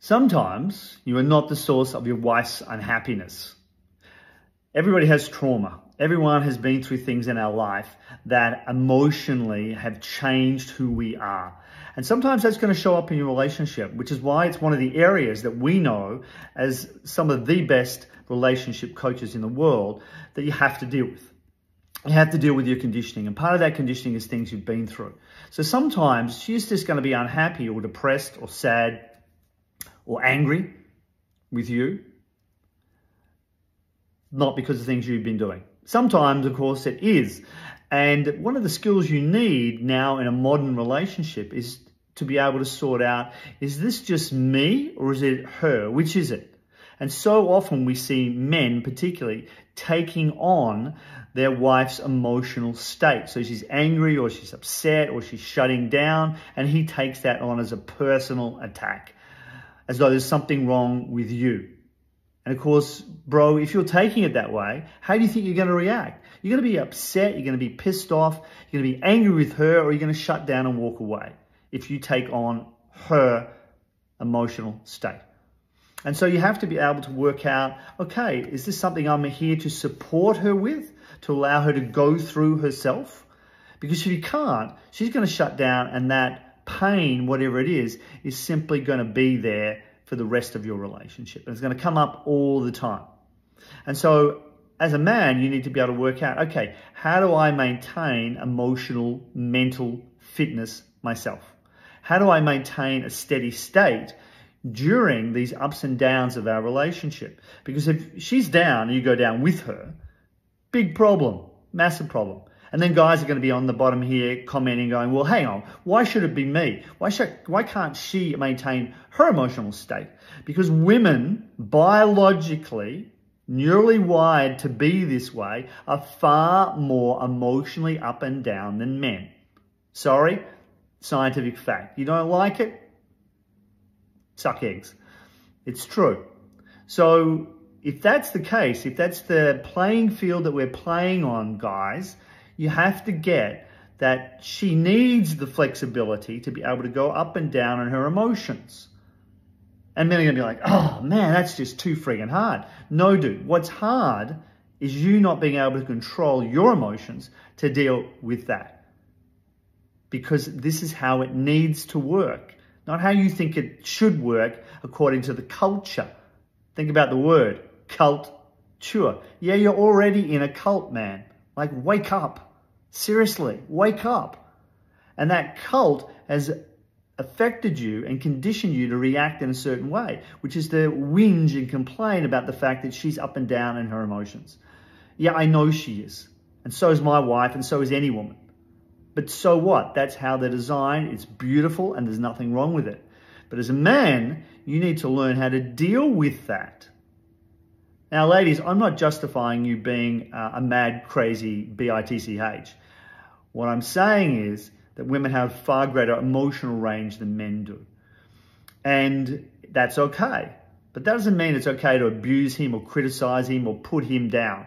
Sometimes you are not the source of your wife's unhappiness. Everybody has trauma. Everyone has been through things in our life that emotionally have changed who we are. And sometimes that's going to show up in your relationship, which is why it's one of the areas that we know as some of the best relationship coaches in the world that you have to deal with. You have to deal with your conditioning. And part of that conditioning is things you've been through. So sometimes she's just going to be unhappy or depressed or sad or angry with you, not because of things you've been doing. Sometimes, of course, it is. And one of the skills you need now in a modern relationship is to be able to sort out, is this just me or is it her? Which is it? And so often we see men particularly taking on their wife's emotional state. So she's angry or she's upset or she's shutting down, and he takes that on as a personal attack, as though there's something wrong with you. And of course, bro, if you're taking it that way, how do you think you're going to react? You're going to be upset, you're going to be pissed off, you're going to be angry with her, or you're going to shut down and walk away if you take on her emotional state. And so you have to be able to work out, okay, is this something I'm here to support her with, to allow her to go through herself? Because if you can't, she's going to shut down, and that pain, whatever it is simply going to be there for the rest of your relationship. And it's going to come up all the time. And so as a man, you need to be able to work out, okay, how do I maintain emotional, mental fitness myself? How do I maintain a steady state during these ups and downs of our relationship? Because if she's down and you go down with her, big problem, massive problem. And then guys are going to be on the bottom here commenting, going, well, hang on, why should it be me? Why can't she maintain her emotional state? Because women, biologically, neurally wired to be this way, are far more emotionally up and down than men. Sorry, scientific fact. You don't like it? Suck eggs. It's true. So if that's the case, if that's the playing field that we're playing on, guys, you have to get that she needs the flexibility to be able to go up and down on her emotions. And men are going to be like, oh man, that's just too friggin' hard. No, dude, what's hard is you not being able to control your emotions to deal with that. Because this is how it needs to work, not how you think it should work according to the culture. Think about the word, culture. Yeah, you're already in a cult, man. Like, wake up. Seriously, wake up. And that cult has affected you and conditioned you to react in a certain way, which is to whinge and complain about the fact that she's up and down in her emotions. Yeah, I know she is. And so is my wife, and so is any woman. But so what? That's how they're designed. It's beautiful, and there's nothing wrong with it. But as a man, you need to learn how to deal with that. Now, ladies, I'm not justifying you being a mad, crazy bitch. What I'm saying is that women have far greater emotional range than men do. And that's okay. But that doesn't mean it's okay to abuse him or criticize him or put him down.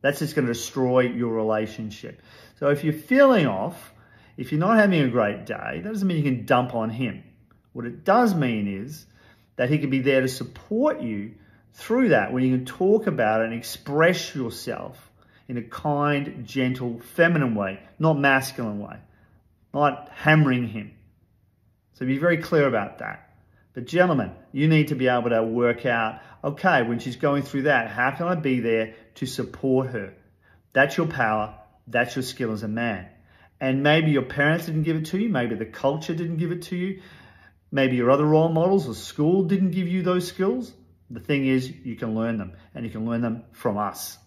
That's just going to destroy your relationship. So if you're feeling off, if you're not having a great day, that doesn't mean you can dump on him. What it does mean is that he can be there to support you through that, when you can talk about it and express yourself in a kind, gentle, feminine way, not masculine way, not hammering him. So be very clear about that. But gentlemen, you need to be able to work out, okay, when she's going through that, how can I be there to support her? That's your power. That's your skill as a man. And maybe your parents didn't give it to you. Maybe the culture didn't give it to you. Maybe your other role models or school didn't give you those skills. The thing is, you can learn them, and you can learn them from us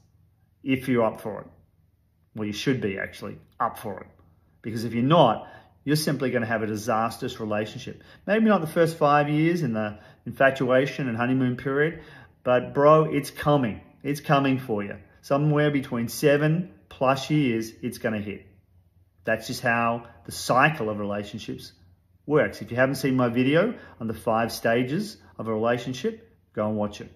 if you're up for it. Well, you should be actually up for it, because if you're not, you're simply going to have a disastrous relationship. Maybe not the first 5 years in the infatuation and honeymoon period, but bro, it's coming. It's coming for you. Somewhere between 7+ years, it's going to hit. That's just how the cycle of relationships works. If you haven't seen my video on the 5 stages of a relationship, go and watch it.